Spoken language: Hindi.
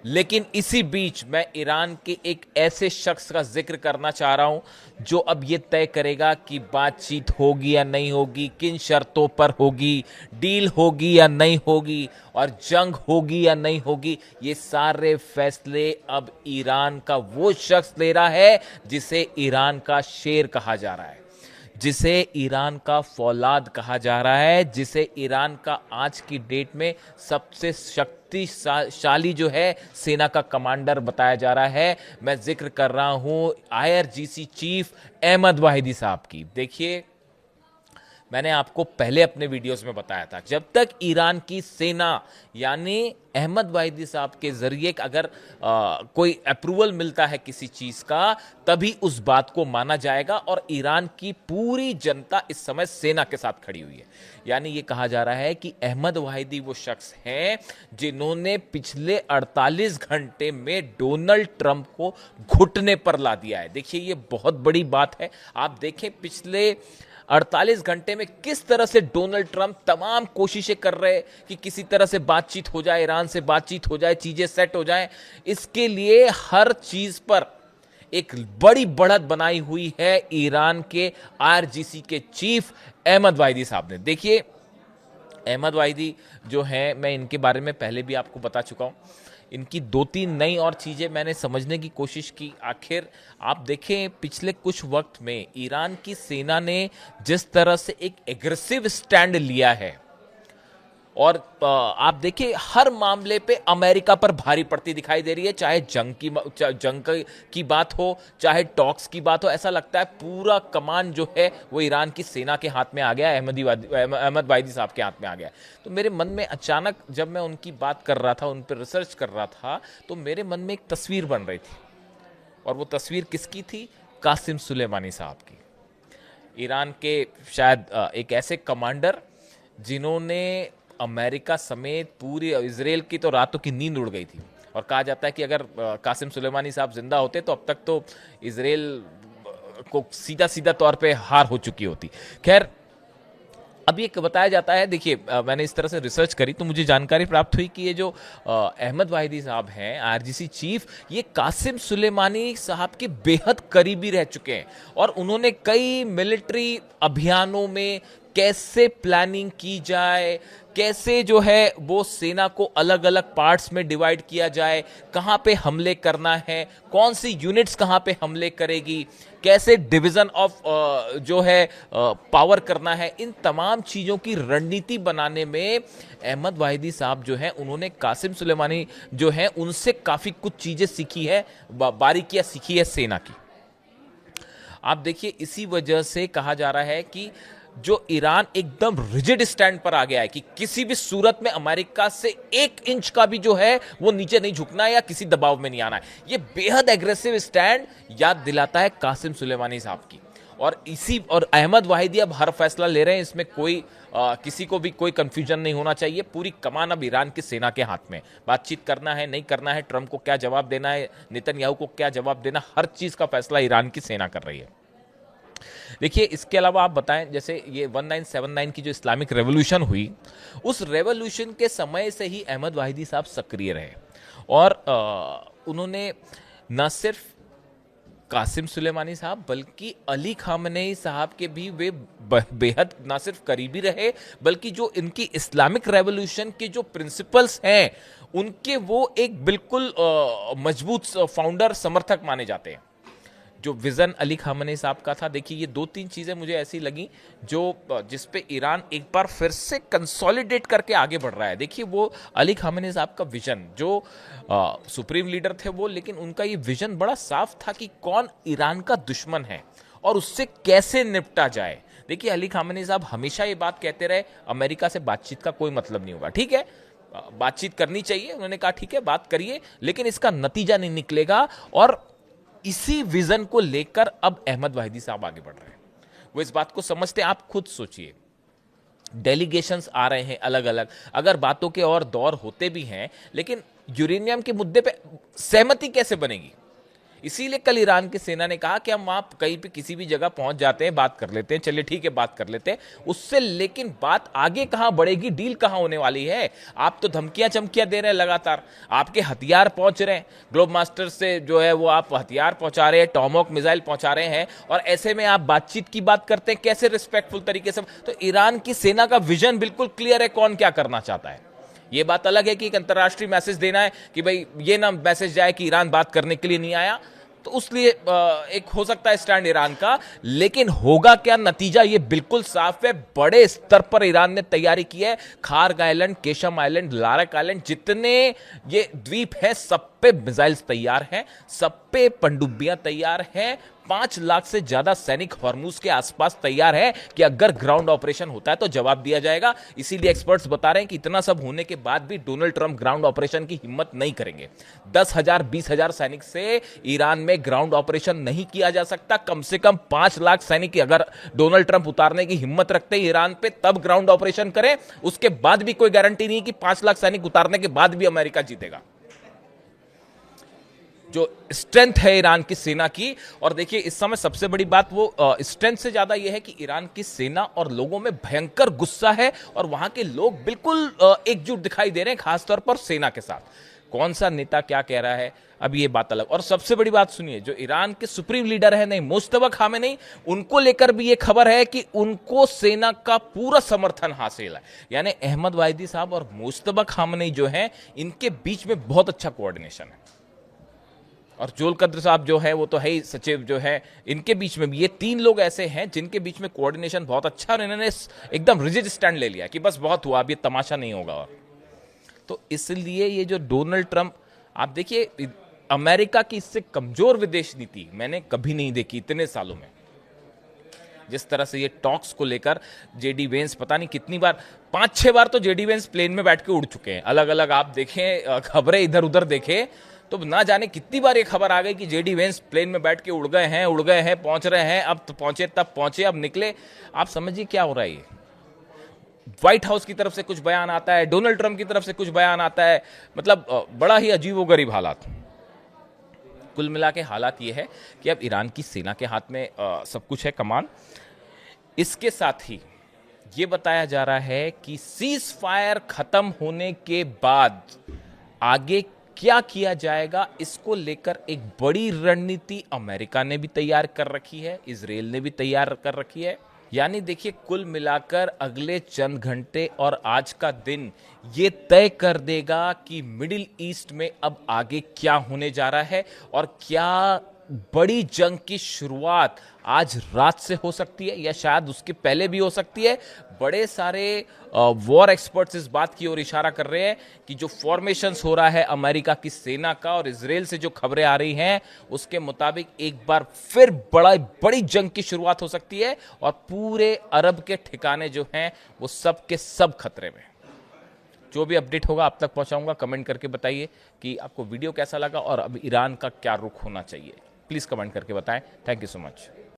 लेकिन इसी बीच मैं ईरान के एक ऐसे शख्स का जिक्र करना चाह रहा हूं जो अब यह तय करेगा कि बातचीत होगी या नहीं होगी, किन शर्तों पर होगी, डील होगी या नहीं होगी, और जंग होगी या नहीं होगी। ये सारे फैसले अब ईरान का वो शख्स ले रहा है जिसे ईरान का शेर कहा जा रहा है, जिसे ईरान का फौलाद कहा जा रहा है, जिसे ईरान का आज की डेट में सबसे शक्तिशाली जो है सेना का कमांडर बताया जा रहा है। मैं जिक्र कर रहा हूं आईआरजीसी चीफ अहमद वाहिदी साहब की। देखिए, मैंने आपको पहले अपने वीडियोस में बताया था, जब तक ईरान की सेना यानी अहमद वाहिदी साहब के जरिए अगर कोई अप्रूवल मिलता है किसी चीज का, तभी उस बात को माना जाएगा। और ईरान की पूरी जनता इस समय सेना के साथ खड़ी हुई है। यानी ये कहा जा रहा है कि अहमद वाहिदी वो शख्स हैं जिन्होंने पिछले 48 घंटे में डोनाल्ड ट्रंप को घुटने पर ला दिया है। देखिए, ये बहुत बड़ी बात है। आप देखें पिछले 48 घंटे में किस तरह से डोनाल्ड ट्रंप तमाम कोशिशें कर रहे हैं कि किसी तरह से बातचीत हो जाए, ईरान से बातचीत हो जाए, चीजें सेट हो जाए। इसके लिए हर चीज पर एक बड़ी बढ़त बनाई हुई है ईरान के आईआरजीसी के चीफ अहमद वाहिदी साहब ने। देखिए, अहमद वाहिदी जो है, मैं इनके बारे में पहले भी आपको बता चुका हूं। इनकी दो तीन नई और चीज़ें मैंने समझने की कोशिश की। आखिर आप देखें पिछले कुछ वक्त में ईरान की सेना ने जिस तरह से एक एग्रेसिव स्टैंड लिया है, और आप देखिए हर मामले पे अमेरिका पर भारी पड़ती दिखाई दे रही है, चाहे जंग की बात हो, चाहे टॉक्स की बात हो। ऐसा लगता है पूरा कमान जो है वो ईरान की सेना के हाथ में आ गया, अहमद वाहिदी साहब के हाथ में आ गया। तो मेरे मन में अचानक जब मैं उनकी बात कर रहा था, उन पर रिसर्च कर रहा था, तो मेरे मन में एक तस्वीर बन रही थी। और वो तस्वीर किसकी थी? कासिम सुलेमानी साहब की। ईरान के शायद एक ऐसे कमांडर जिन्होंने अमेरिका समेत पूरी इजराइल की तो रातों की नींद उड़ गई थी। और कहा जाता है कि अगर कासिम सुलेमानी साहब जिंदा होते तो अब तक तो इजराइल को सीधा सीधा तौर पे हार हो चुकी होती। खैर, अब ये बताया जाता है, देखिए मैंने इस तरह से रिसर्च करी तो मुझे जानकारी प्राप्त हुई कि ये जो अहमद वाहिदी साहब हैं आईआरजीसी चीफ, ये कासिम सुलेमानी साहब के बेहद करीबी रह चुके हैं। और उन्होंने कई मिलिट्री अभियानों में कैसे प्लानिंग की जाए, कैसे जो है वो सेना को अलग अलग पार्ट्स में डिवाइड किया जाए, कहां पे हमले करना है, कौन सी यूनिट्स कहां पे हमले करेगी, कैसे डिवीजन ऑफ जो है पावर करना है, इन तमाम चीजों की रणनीति बनाने में अहमद वाहिदी साहब जो हैं उन्होंने कासिम सुलेमानी जो हैं उनसे काफी कुछ चीजें सीखी है, बारीकियां सीखी है सेना की। आप देखिए, इसी वजह से कहा जा रहा है कि जो ईरान एकदम रिजिड स्टैंड पर आ गया है कि किसी भी सूरत में अमेरिका से 1 इंच का भी जो है वो नीचे नहीं झुकना है या किसी दबाव में नहीं आना है। ये बेहद एग्रेसिव स्टैंड याद दिलाता है कासिम सुलेमानी साहब की। और अहमद वाहिदी अब हर फैसला ले रहे हैं, इसमें कोई किसी को भी कोई कंफ्यूजन नहीं होना चाहिए। पूरी कमान अब ईरान की सेना के हाथ में। बातचीत करना है, नहीं करना है, ट्रंप को क्या जवाब देना है, नेतन्याहू को क्या जवाब देना, हर चीज का फैसला ईरान की सेना कर रही है। देखिए, इसके अलावा आप बताएं, जैसे ये 1979 की जो इस्लामिक रेवोल्यूशन हुई, उस रेवोल्यूशन के समय से ही अहमद वाहिदी साहब सक्रिय रहे। और उन्होंने न सिर्फ कासिम सुलेमानी साहब बल्कि अली खामनेई साहब के भी वे बेहद ना सिर्फ करीबी रहे, बल्कि जो इनकी इस्लामिक रेवोल्यूशन के जो प्रिंसिपल्स हैं उनके वो एक बिल्कुल मजबूत फाउंडर समर्थक माने जाते हैं। जो विजन अली खामनेई साहब का था, देखिए ये दो तीन चीजें मुझे ऐसी लगी जो जिस पे ईरान एक बार फिर से कंसोलिडेट करके आगे बढ़ रहा है। देखिए, वो अली खामनेई साहब का विजन, जो सुप्रीम लीडर थे वो, लेकिन उनका ये विजन बड़ा साफ था कि कौन ईरान का दुश्मन है और उससे कैसे निपटा जाए। देखिए, अली खामनेई साहब हमेशा ये बात कहते रहे, अमेरिका से बातचीत का कोई मतलब नहीं होगा। ठीक है, बातचीत करनी चाहिए, उन्होंने कहा ठीक है बात करिए, लेकिन इसका नतीजा नहीं निकलेगा। और इसी विजन को लेकर अब अहमद वाहिदी साहब आगे बढ़ रहे हैं। वो इस बात को समझते हैं। आप खुद सोचिए, डेलीगेशंस आ रहे हैं अलग अलग, अगर बातों के और दौर होते भी हैं, लेकिन यूरेनियम के मुद्दे पे सहमति कैसे बनेगी? इसीलिए कल ईरान की सेना ने कहा कि हम वहां कहीं पे किसी भी जगह पहुंच जाते हैं, बात कर लेते हैं, चलिए ठीक है बात कर लेते हैं उससे, लेकिन बात आगे कहां बढ़ेगी, डील कहां होने वाली है? आप तो धमकियां चमकियां दे रहे हैं लगातार, आपके हथियार पहुंच रहे हैं, ग्लोब मास्टर से जो है वो आप हथियार पहुंचा रहे हैं, टॉमहॉक मिसाइल पहुंचा रहे हैं, और ऐसे में आप बातचीत की बात करते हैं कैसे रिस्पेक्टफुल तरीके से? तो ईरान की सेना का विजन बिल्कुल क्लियर है कौन क्या करना चाहता है। ये बात अलग है कि एक अंतर्राष्ट्रीय मैसेज देना है कि भाई ये ना मैसेज जाए कि ईरान बात करने के लिए नहीं आया, तो उसलिए एक हो सकता है स्टैंड ईरान का, लेकिन होगा क्या नतीजा ये बिल्कुल साफ है। बड़े स्तर पर ईरान ने तैयारी की है। Kharg island, Qeshm island, Larak island, जितने ये द्वीप हैं सब पे मिसाइल्स तैयार हैं, सब पे पनडुब्बियां तैयार हैं, 5 लाख से ज्यादा सैनिक हॉर्मुज के आसपास तैयार है कि अगर ग्राउंड ऑपरेशन होता है तो जवाब दिया जाएगा। इसीलिए एक्सपर्ट्स बता रहे हैं कि इतना सब होने के बाद भी डोनाल्ड ट्रंप ग्राउंड ऑपरेशन की हिम्मत नहीं करेंगे। 10,000 20,000 सैनिक से ईरान में ग्राउंड ऑपरेशन नहीं किया जा सकता। कम से कम 5 लाख सैनिक अगर डोनाल्ड ट्रंप उतारने की हिम्मत रखते हैं ईरान पे तब ग्राउंड ऑपरेशन करें, उसके बाद भी कोई गारंटी नहीं कि 5 लाख सैनिक उतारने के बाद भी अमेरिका जीतेगा। जो स्ट्रेंथ है ईरान की सेना की, और देखिए इस समय सबसे बड़ी बात वो स्ट्रेंथ से ज्यादा यह है कि ईरान की सेना और लोगों में भयंकर गुस्सा है, और वहां के लोग बिल्कुल एकजुट दिखाई दे रहे हैं, खासतौर पर सेना के साथ। कौन सा नेता क्या कह रहा है अब ये बात अलग। और सबसे बड़ी बात सुनिए, जो ईरान के सुप्रीम लीडर है नहीं मुश्तबा खामेनी, उनको लेकर भी ये खबर है कि उनको सेना का पूरा समर्थन हासिल है। यानी अहमद वाहिदी साहब और मुश्तबा खामेनी जो है इनके बीच में बहुत अच्छा कोऑर्डिनेशन है, और जोल कद्र साहब जो है वो तो है ही सचिव जो है, इनके बीच में भी ये 3 लोग ऐसे हैं जिनके बीच में कोऑर्डिनेशन बहुत अच्छा, और इन्होंने एकदम रिजिड स्टैंड ले लिया कि बस बहुत हुआ, अब ये तमाशा नहीं होगा। और तो इसलिए ये जो डोनाल्ड ट्रंप, आप देखिए अमेरिका की इससे कमजोर विदेश नीति मैंने कभी नहीं देखी इतने सालों में। जिस तरह से ये टॉक्स को लेकर जेडी वेंस पता नहीं कितनी बार, 5-6 बार तो जेडी वेंस प्लेन में बैठ के उड़ चुके हैं, अलग अलग आप देखें खबरें इधर उधर देखें तो ना जाने कितनी बार ये खबर आ गई कि जेडी वेंस प्लेन में बैठ के उड़ गए हैं, पहुंच रहे हैं, अब तो पहुंचे तब पहुंचे, अब निकले। आप समझिए क्या हो रहा है। ये व्हाइट हाउस की तरफ से कुछ बयान आता है, डोनाल्ड ट्रंप की तरफ से कुछ बयान आता है, मतलब बड़ा ही अजीबोगरीब हालात। कुल मिला के हालात ये है कि अब ईरान की सेना के हाथ में सब कुछ है, कमान। इसके साथ ही ये बताया जा रहा है कि सीज फायर खत्म होने के बाद आगे क्या किया जाएगा, इसको लेकर एक बड़ी रणनीति अमेरिका ने भी तैयार कर रखी है, इजराइल ने भी तैयार कर रखी है। यानी देखिए कुल मिलाकर अगले चंद घंटे और आज का दिन ये तय कर देगा कि मिडिल ईस्ट में अब आगे क्या होने जा रहा है, और क्या बड़ी जंग की शुरुआत आज रात से हो सकती है या शायद उसके पहले भी हो सकती है। बड़े सारे वॉर एक्सपर्ट्स इस बात की ओर इशारा कर रहे हैं कि जो फॉर्मेशंस हो रहा है अमेरिका की सेना का, और इजराइल से जो खबरें आ रही हैं उसके मुताबिक एक बार फिर बड़ी जंग की शुरुआत हो सकती है, और पूरे अरब के ठिकाने जो हैं वो सब के सब खतरे में। जो भी अपडेट होगा आप तक पहुंचाऊंगा। कमेंट करके बताइए कि आपको वीडियो कैसा लगा और अब ईरान का क्या रुख होना चाहिए, प्लीज कमेंट करके बताएं। Thank you so much.